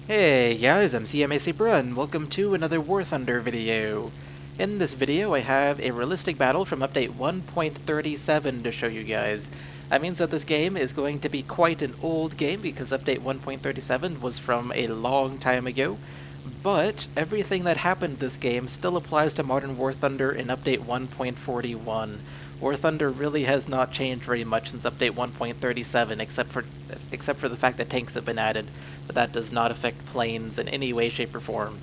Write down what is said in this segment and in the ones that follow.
Hey guys, I'm cmasupra and welcome to another War Thunder video. In this video I have a realistic battle from update 1.37 to show you guys. That means that this game is going to be quite an old game because update 1.37 was from a long time ago, but everything that happened this game still applies to Modern War Thunder in update 1.41. War Thunder really has not changed very much since update 1.37, except for the fact that tanks have been added, but that does not affect planes in any way, shape, or form.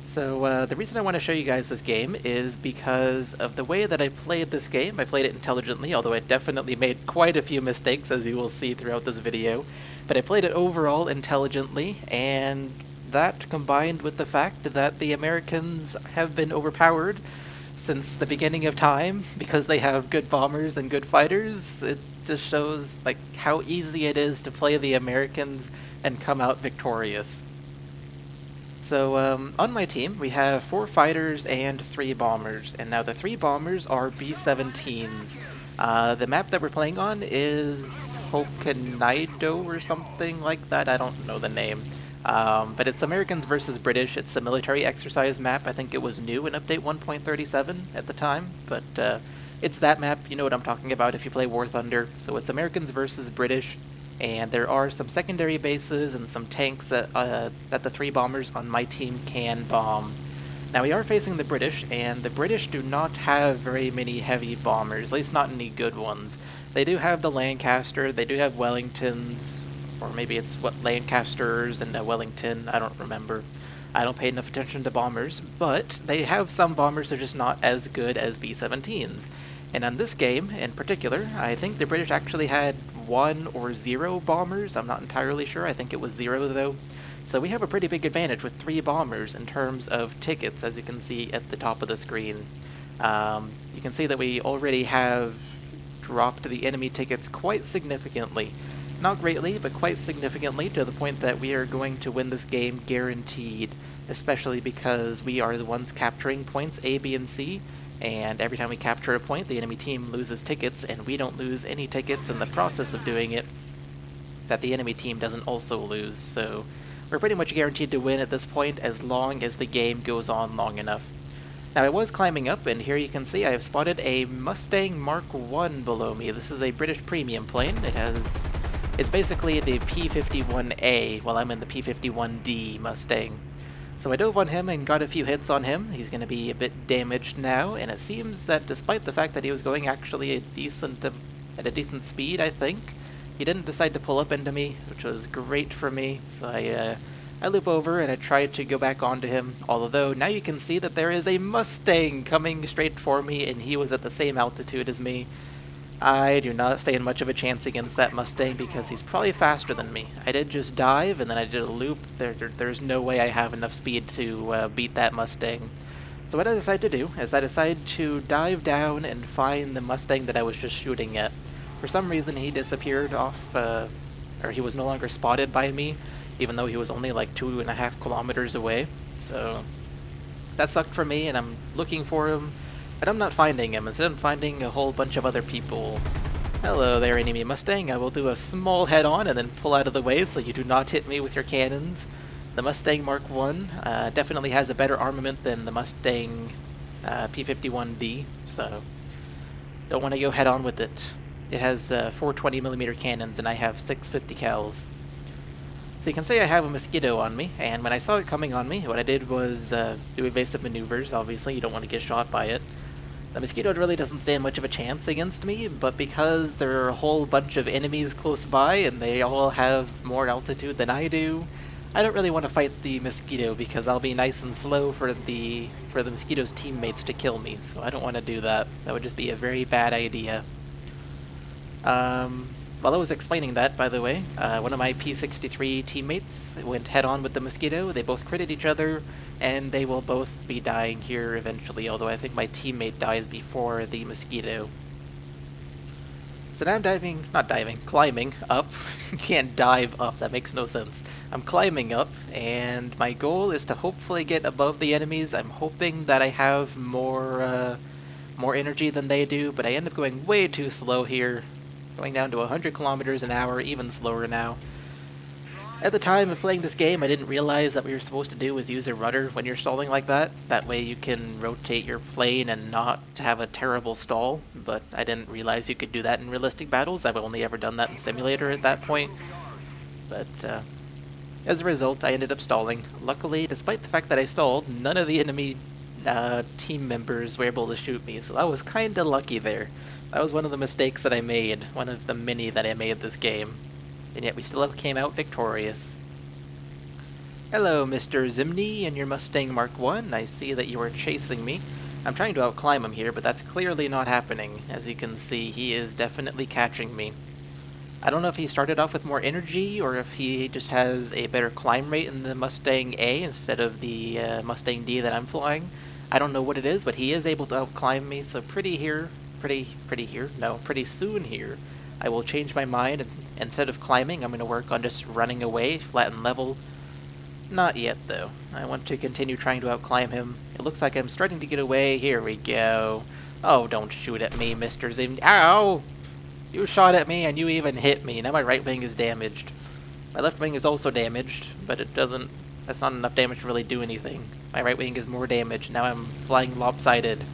So the reason I want to show you guys this game is because of the way that I played this game. I played it intelligently, although I definitely made quite a few mistakes, as you will see throughout this video. But I played it overall intelligently, and that combined with the fact that the Americans have been overpowered since the beginning of time because they have good bombers and good fighters, it just shows like how easy it is to play the Americans and come out victorious. So on my team we have 4 fighters and 3 bombers, and now the 3 bombers are B-17s. The map that we're playing on is Hokkaido or something like that, I don't know the name. But it's Americans versus British. It's the military exercise map. I think it was new in update 1.37 at the time, but it's that map. You know what I'm talking about if you play War Thunder. So it's Americans versus British, and there are some secondary bases and some tanks that the 3 bombers on my team can bomb. Now we are facing the British, and the British do not have very many heavy bombers, at least not any good ones. They do have the Lancaster, they do have Wellingtons, or maybe it's what Lancasters and Wellington, I don't remember. I don't pay enough attention to bombers, but they have some bombers that are just not as good as B-17s. And on this game, in particular, I think the British actually had 1 or 0 bombers. I'm not entirely sure. I think it was 0 though. So we have a pretty big advantage with 3 bombers in terms of tickets, as you can see at the top of the screen. You can see that we already have dropped the enemy tickets quite significantly. Not greatly, but quite significantly, to the point that we are going to win this game guaranteed, especially because we are the ones capturing points A, B, and C, and every time we capture a point, the enemy team loses tickets, and we don't lose any tickets in the process of doing it that the enemy team doesn't also lose, so we're pretty much guaranteed to win at this point as long as the game goes on long enough. Now I was climbing up, and here you can see I have spotted a Mustang Mark I below me. This is a British premium plane. It's basically the P-51A, while I'm in the P-51D Mustang. So I dove on him and got a few hits on him. He's going to be a bit damaged now, and it seems that despite the fact that he was going actually at a decent speed, I think, he didn't decide to pull up into me, which was great for me. So I loop over and I try to go back onto him, although now you can see that there is a Mustang coming straight for me, and he was at the same altitude as me. I do not stand much of a chance against that Mustang because he's probably faster than me. I did just dive, and then I did a loop. There's no way I have enough speed to beat that Mustang. So what I decide to do is I decide to dive down and find the Mustang that I was just shooting at. For some reason he disappeared off, or he was no longer spotted by me, even though he was only like 2.5 kilometers away. So that sucked for me, and I'm looking for him. But I'm not finding him. Instead I'm finding a whole bunch of other people. Hello there, enemy Mustang. I will do a small head-on and then pull out of the way so you do not hit me with your cannons. The Mustang Mark I definitely has a better armament than the Mustang P-51D, so don't want to go head-on with it. It has 4 20mm cannons, and I have 6 50 cals. So you can say I have a Mosquito on me, and when I saw it coming on me, what I did was do evasive maneuvers. Obviously, you don't want to get shot by it. The Mosquito really doesn't stand much of a chance against me, but because there are a whole bunch of enemies close by and they all have more altitude than I do, I don't really want to fight the Mosquito because I'll be nice and slow for the Mosquito's teammates to kill me, so I don't want to do that. That would just be a very bad idea. While I was explaining that, by the way, one of my P-63 teammates went head-on with the Mosquito. They both critted each other, and they will both be dying here eventually, although I think my teammate dies before the Mosquito. So now I'm climbing up. You can't dive up, that makes no sense. I'm climbing up, and my goal is to hopefully get above the enemies. I'm hoping that I have more energy than they do, but I end up going way too slow here. Going down to 100 kilometers an hour, even slower now. At the time of playing this game, I didn't realize that what you're supposed to do is use a rudder when you're stalling like that. That way you can rotate your plane and not have a terrible stall, but I didn't realize you could do that in realistic battles. I've only ever done that in simulator at that point. But as a result, I ended up stalling. Luckily, despite the fact that I stalled, none of the enemy team members were able to shoot me, so I was kinda lucky there. That was one of the mistakes that I made, one of the many that I made this game. And yet we still came out victorious. Hello, Mr. Zimny and your Mustang Mark 1. I see that you are chasing me. I'm trying to outclimb him here, but that's clearly not happening. As you can see, he is definitely catching me. I don't know if he started off with more energy, or if he just has a better climb rate in the Mustang A instead of the Mustang D that I'm flying. I don't know what it is, but he is able to outclimb me, so pretty soon here, I will change my mind. Instead of climbing, I'm going to work on just running away, flat and level. Not yet, though. I want to continue trying to outclimb him. It looks like I'm starting to get away. Here we go. Oh, don't shoot at me, Mr. Zim. Ow! You shot at me and you even hit me. Now my right wing is damaged. My left wing is also damaged, but that's not enough damage to really do anything. My right wing is more damaged. Now I'm flying lopsided.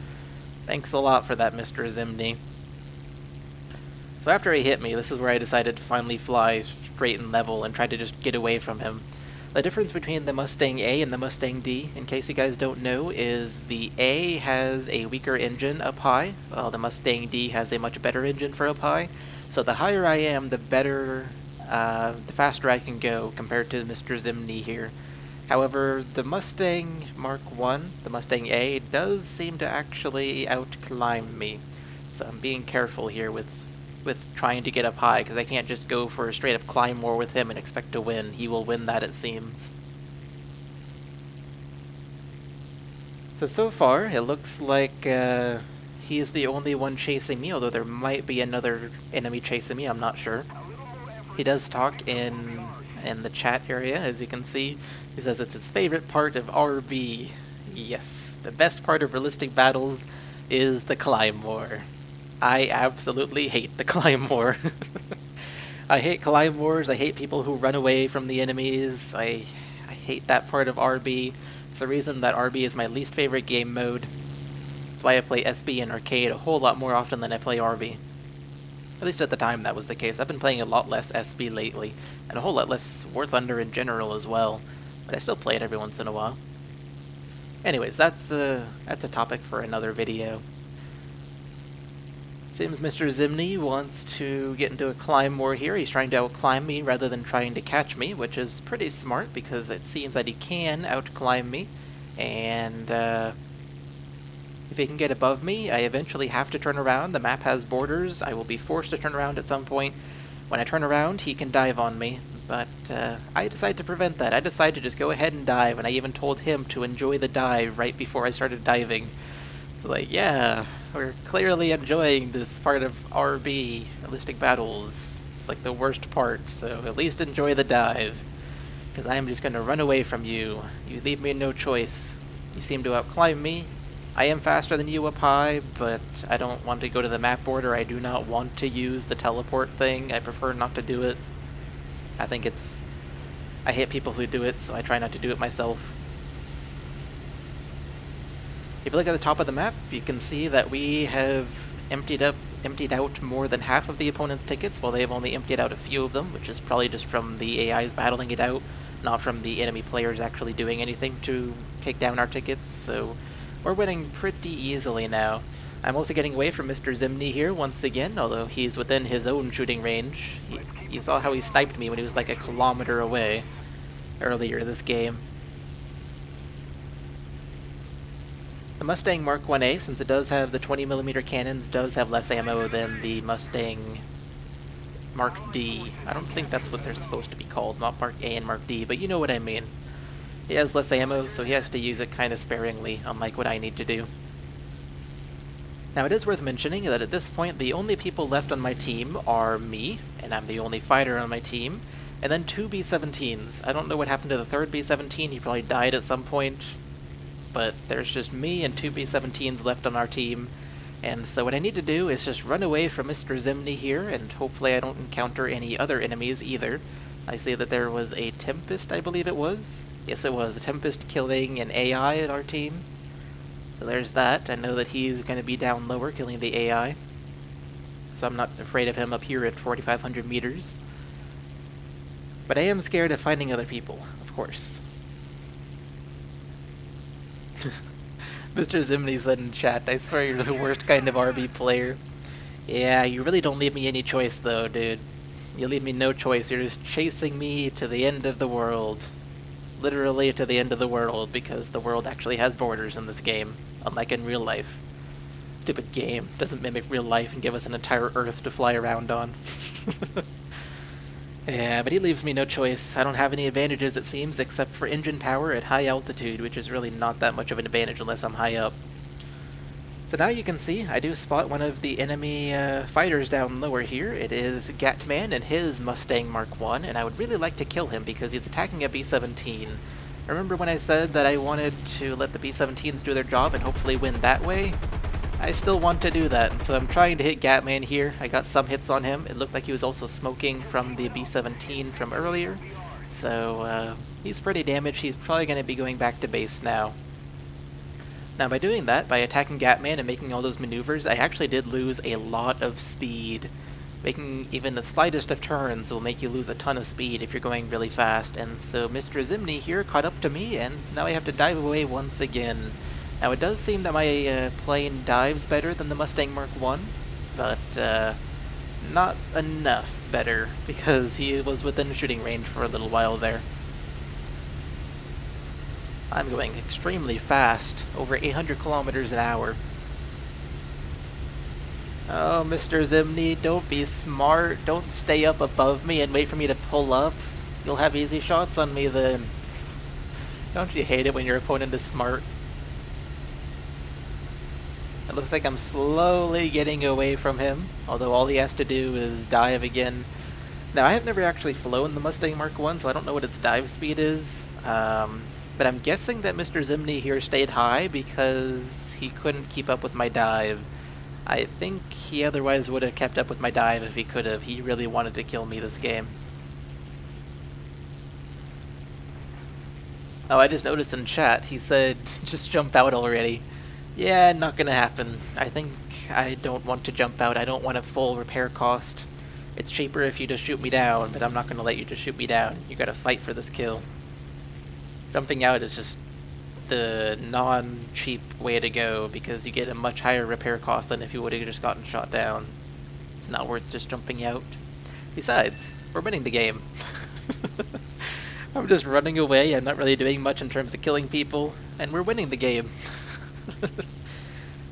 Thanks a lot for that, Mr. Zimny. So after he hit me, this is where I decided to finally fly straight and level and try to just get away from him. The difference between the Mustang A and the Mustang D, in case you guys don't know, is the A has a weaker engine up high, while the Mustang D has a much better engine for up high. So the higher I am, the faster I can go compared to Mr. Zimny here. However, the Mustang Mark 1, the Mustang A, does seem to actually outclimb me. So I'm being careful here with trying to get up high, because I can't just go for a straight up climb war with him and expect to win. He will win that, it seems. So far, it looks like he is the only one chasing me, although there might be another enemy chasing me, I'm not sure. He does talk in the chat area, as you can see. He says it's his favorite part of RB. Yes, the best part of realistic battles is the climb war. I absolutely hate the climb war. I hate climb wars, I hate people who run away from the enemies, I hate that part of RB. It's the reason that RB is my least favorite game mode. That's why I play SB and Arcade a whole lot more often than I play RB. At least at the time that was the case. I've been playing a lot less SB lately, and a whole lot less War Thunder in general as well, but I still play it every once in a while. Anyways, that's a topic for another video. Seems Mr. Zimny wants to get into a climb war here. He's trying to outclimb me rather than trying to catch me, which is pretty smart because it seems that he can outclimb me. And if he can get above me, I eventually have to turn around. The map has borders. I will be forced to turn around at some point. When I turn around, he can dive on me. But I decide to prevent that. I decide to just go ahead and dive, and I even told him to enjoy the dive right before I started diving. So like, yeah, we're clearly enjoying this part of RB, Realistic Battles. It's like the worst part, so at least enjoy the dive. Because I am just going to run away from you. You leave me no choice. You seem to outclimb me. I am faster than you up high, but I don't want to go to the map border. I do not want to use the teleport thing. I prefer not to do it. I hate people who do it, so I try not to do it myself. If you look at the top of the map, you can see that we have emptied out more than half of the opponent's tickets, while they have only emptied out a few of them, which is probably just from the AIs battling it out, not from the enemy players actually doing anything to take down our tickets, so we're winning pretty easily now. I'm also getting away from Mr. Zimny here once again, although he's within his own shooting range. You saw how he sniped me when he was like a kilometer away earlier this game. The Mustang Mark 1A, since it does have the 20mm cannons, does have less ammo than the Mustang Mark D. I don't think that's what they're supposed to be called, not Mark A and Mark D, but you know what I mean. He has less ammo, so he has to use it kind of sparingly, unlike what I need to do. Now it is worth mentioning that at this point the only people left on my team are me, and I'm the only fighter on my team, and then 2 B-17s. I don't know what happened to the third B-17, he probably died at some point. But there's just me and 2 B-17s left on our team, and so what I need to do is just run away from Mr. Zimny here, and hopefully I don't encounter any other enemies either. I see that there was a Tempest, I believe it was. Yes, it was. A Tempest killing an AI at our team. So there's that. I know that he's going to be down lower killing the AI. So I'm not afraid of him up here at 4,500 meters. But I am scared of finding other people, of course. Mr. Zimney said in chat, I swear you're the worst kind of RB player. Yeah, you really don't leave me any choice though, dude. You leave me no choice. You're just chasing me to the end of the world. Literally to the end of the world, because the world actually has borders in this game, unlike in real life. Stupid game. Doesn't mimic real life and give us an entire Earth to fly around on. Yeah, but he leaves me no choice. I don't have any advantages, it seems, except for engine power at high altitude, which is really not that much of an advantage unless I'm high up. So now you can see, I do spot one of the enemy fighters down lower here. It is Gatman and his Mustang Mark I, and I would really like to kill him because he's attacking a B-17. Remember when I said that I wanted to let the B-17s do their job and hopefully win that way? I still want to do that, and so I'm trying to hit Gatman here. I got some hits on him. It looked like he was also smoking from the B-17 from earlier, so he's pretty damaged. He's probably going to be going back to base now. Now by doing that, by attacking Gatman and making all those maneuvers, I actually did lose a lot of speed. Making even the slightest of turns will make you lose a ton of speed if you're going really fast, and so Mr. Zimney here caught up to me, and now I have to dive away once again. Now it does seem that my plane dives better than the Mustang Mark I, but not enough better, because he was within shooting range for a little while there. I'm going extremely fast, over 800 kilometers an hour. Oh, Mr. Zimney, don't be smart. Don't stay up above me and wait for me to pull up. You'll have easy shots on me then. Don't you hate it when your opponent is smart? It looks like I'm slowly getting away from him, although all he has to do is dive again. Now, I have never actually flown the Mustang Mark I, so I don't know what its dive speed is. But I'm guessing that Mr. Zimney here stayed high because he couldn't keep up with my dive. I think he otherwise would have kept up with my dive if he could have. He really wanted to kill me this game. Oh, I just noticed in chat, he said, just jump out already. Yeah, not gonna happen. I think I don't want to jump out. I don't want a full repair cost. It's cheaper if you just shoot me down, but I'm not gonna let you just shoot me down. You gotta fight for this kill. Jumping out is just the non-cheap way to go, because you get a much higher repair cost than if you would have just gotten shot down. It's not worth just jumping out. Besides, we're winning the game. I'm just running away, I'm not really doing much in terms of killing people, and we're winning the game.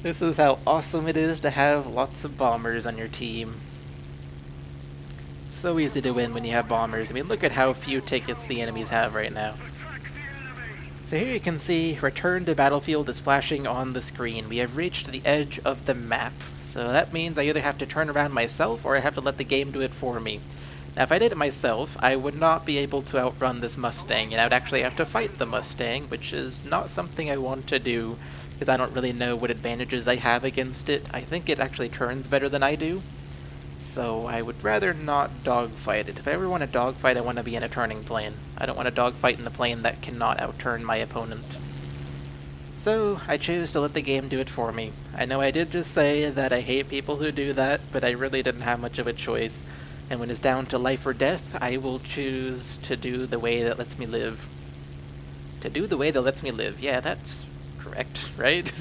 This is how awesome it is to have lots of bombers on your team. So easy to win when you have bombers. I mean, look at how few tickets the enemies have right now. So here you can see, return to battlefield is flashing on the screen. We have reached the edge of the map. So that means I either have to turn around myself or I have to let the game do it for me. Now if I did it myself, I would not be able to outrun this Mustang, and I would actually have to fight the Mustang, which is not something I want to do, because I don't really know what advantages I have against it. I think it actually turns better than I do. So I would rather not dogfight it. If I ever want to dogfight, I want to be in a turning plane. I don't want to dogfight in a plane that cannot outturn my opponent. So I choose to let the game do it for me. I know I did just say that I hate people who do that, but I really didn't have much of a choice. And when it's down to life or death, I will choose to do the way that lets me live. To do the way that lets me live. Yeah, that's correct, right?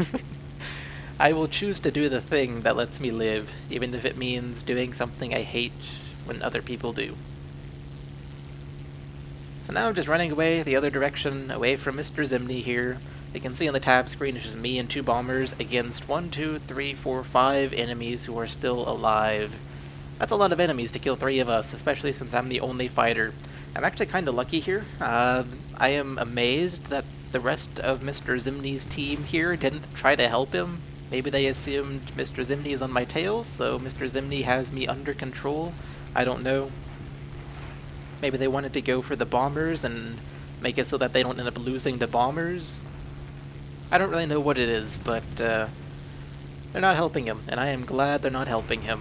I will choose to do the thing that lets me live, even if it means doing something I hate when other people do. So now I'm just running away the other direction, away from Mr. Zimney here. You can see on the tab screen it's just me and 2 bombers against 1, 2, 3, 4, 5 enemies who are still alive. That's a lot of enemies to kill 3 of us, especially since I'm the only fighter. I'm actually kind of lucky here. I am amazed that the rest of Mr. Zimney's team here didn't try to help him. Maybe they assumed Mr. Zimney is on my tail, so Mr. Zimney has me under control. I don't know. Maybe they wanted to go for the bombers and make it so that they don't end up losing the bombers. I don't really know what it is, but they're not helping him, and I am glad they're not helping him.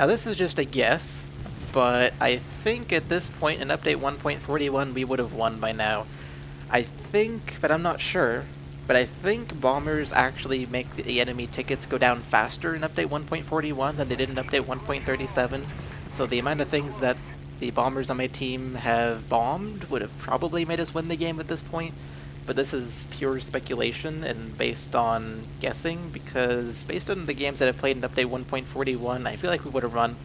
Now this is just a guess, but I think at this point in update 1.41 we would have won by now. I think, but I'm not sure, but I think bombers actually make the enemy tickets go down faster in update 1.41 than they did in update 1.37. So the amount of things that the bombers on my team have bombed would have probably made us win the game at this point. But this is pure speculation and based on guessing, because based on the games that I've played in update 1.41, I feel like we would have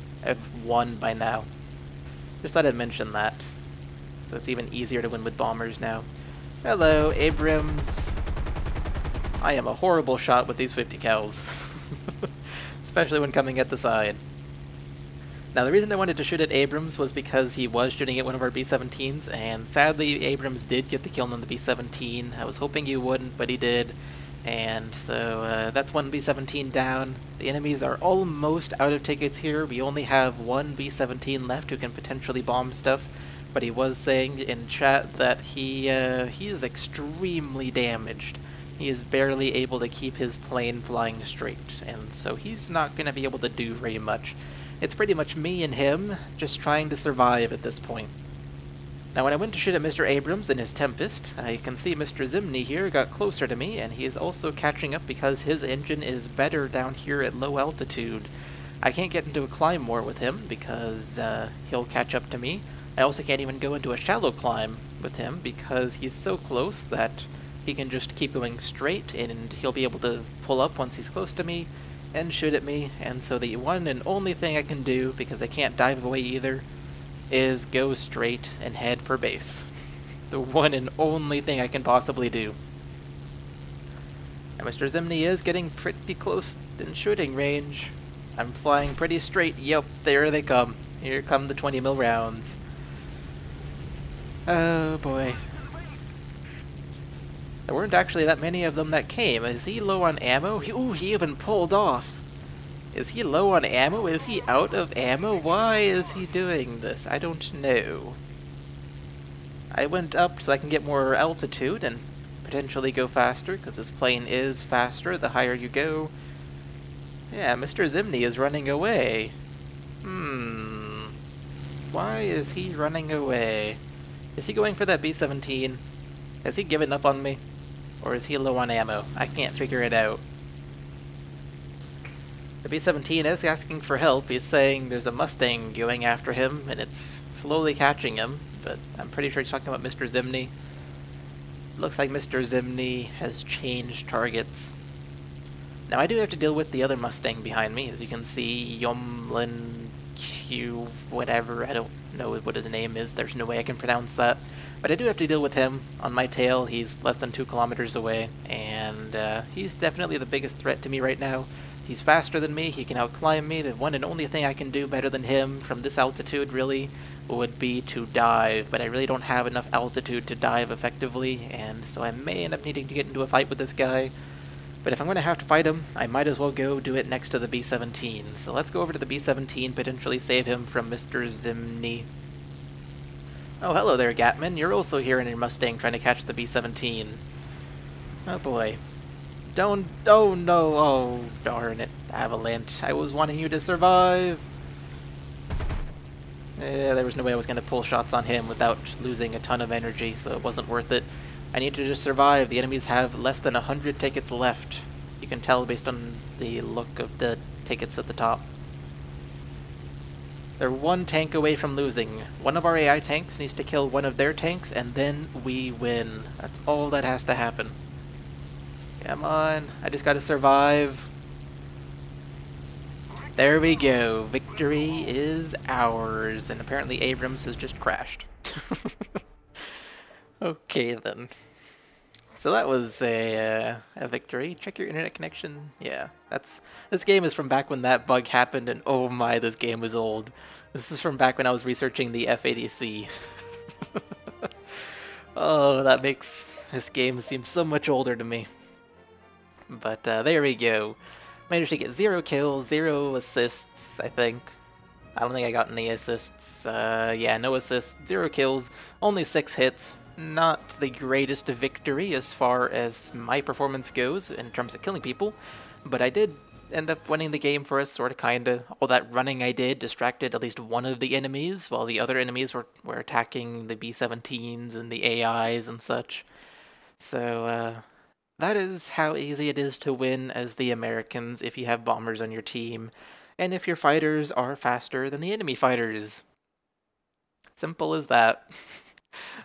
won by now. Just thought I'd mention that. So it's even easier to win with bombers now. Hello, Abrams. I am a horrible shot with these 50 cals. Especially when coming at the side. Now the reason I wanted to shoot at Abrams was because he was shooting at one of our B-17s, and sadly Abrams did get the kill on the B-17. I was hoping he wouldn't, but he did. And so that's one B-17 down. The enemies are almost out of tickets here. We only have one B-17 left who can potentially bomb stuff, but he was saying in chat that he is extremely damaged. He is barely able to keep his plane flying straight, and so he's not going to be able to do very much. It's pretty much me and him just trying to survive at this point. Now when I went to shoot at Mr. Abrams in his Tempest, I can see Mr. Zimny here got closer to me, and he is also catching up because his engine is better down here at low altitude. I can't get into a climb war with him because he'll catch up to me. I also can't even go into a shallow climb with him because he's so close that he can just keep going straight and he'll be able to pull up once he's close to me and shoot at me. And so the one and only thing I can do, because I can't dive away either, is go straight and head for base. The one and only thing I can possibly do. Now Mr. Zimny is getting pretty close in shooting range. I'm flying pretty straight. Yep, there they come. Here come the 20 mil rounds. Oh boy. There weren't actually that many of them that came. Is he low on ammo? Ooh, he even pulled off. Is he low on ammo? Is he out of ammo? Why is he doing this? I don't know. I went up so I can get more altitude and potentially go faster, because this plane is faster the higher you go. Yeah, Mr. Zimny is running away. Why is he running away? Is he going for that B-17? Has he given up on me? Or is he low on ammo? I can't figure it out. The B-17 is asking for help. He's saying there's a Mustang going after him, and it's slowly catching him, but I'm pretty sure he's talking about Mr. Zimny. Looks like Mr. Zimny has changed targets. Now I do have to deal with the other Mustang behind me. As you can see, Yomlin Q whatever, I don't know what his name is. There's no way I can pronounce that. But I do have to deal with him on my tail. He's less than 2 kilometers away, and he's definitely the biggest threat to me right now. He's faster than me, he can outclimb me. The one and only thing I can do better than him from this altitude really would be to dive, but I really don't have enough altitude to dive effectively, and so I may end up needing to get into a fight with this guy. But if I'm going to have to fight him, I might as well go do it next to the B-17. So let's go over to the B-17, potentially save him from Mr. Zimny. Oh, hello there, Gatman. You're also here in your Mustang trying to catch the B-17. Oh boy. Oh no, oh darn it, Avalanche. I was wanting you to survive. There was no way I was going to pull shots on him without losing a ton of energy, so it wasn't worth it. I need to just survive. The enemies have less than 100 tickets left. You can tell based on the look of the tickets at the top. They're one tank away from losing. One of our AI tanks needs to kill one of their tanks, and then we win. That's all that has to happen. Come on, I just gotta survive. There we go. Victory is ours. And apparently Abrams has just crashed. Okay then. So that was a victory. Check your internet connection. Yeah, this game is from back when that bug happened, and oh my, this game was old. This is from back when I was researching the F-80C. Oh, that makes this game seem so much older to me. But there we go. Managed to get 0 kills, 0 assists, I think. I don't think I got any assists. Yeah, no assists, 0 kills, only 6 hits. Not the greatest victory as far as my performance goes in terms of killing people, but I did end up winning the game for us, sort of, kinda. All that running I did distracted at least one of the enemies, while the other enemies were attacking the B-17s and the AIs and such. So, that is how easy it is to win as the Americans if you have bombers on your team, and if your fighters are faster than the enemy fighters. Simple as that.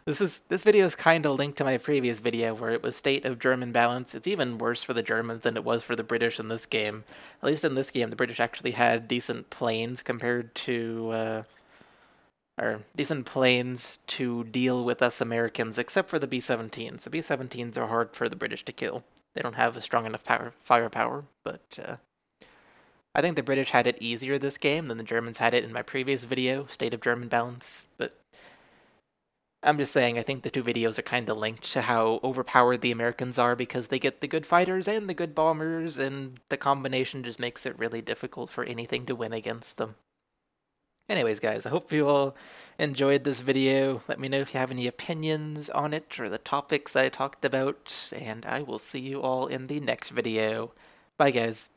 This video is kind of linked to my previous video where it was State of German Balance. It's even worse for the Germans than it was for the British in this game. At least in this game, the British actually had decent planes compared to, or decent planes to deal with us Americans, except for the B-17s. The B-17s are hard for the British to kill. They don't have a strong enough firepower, but I think the British had it easier this game than the Germans had it in my previous video, State of German Balance, but I'm just saying, I think the two videos are kind of linked to how overpowered the Americans are because they get the good fighters and the good bombers, and the combination just makes it really difficult for anything to win against them. Anyways, guys, I hope you all enjoyed this video. Let me know if you have any opinions on it or the topics I talked about, and I will see you all in the next video. Bye, guys.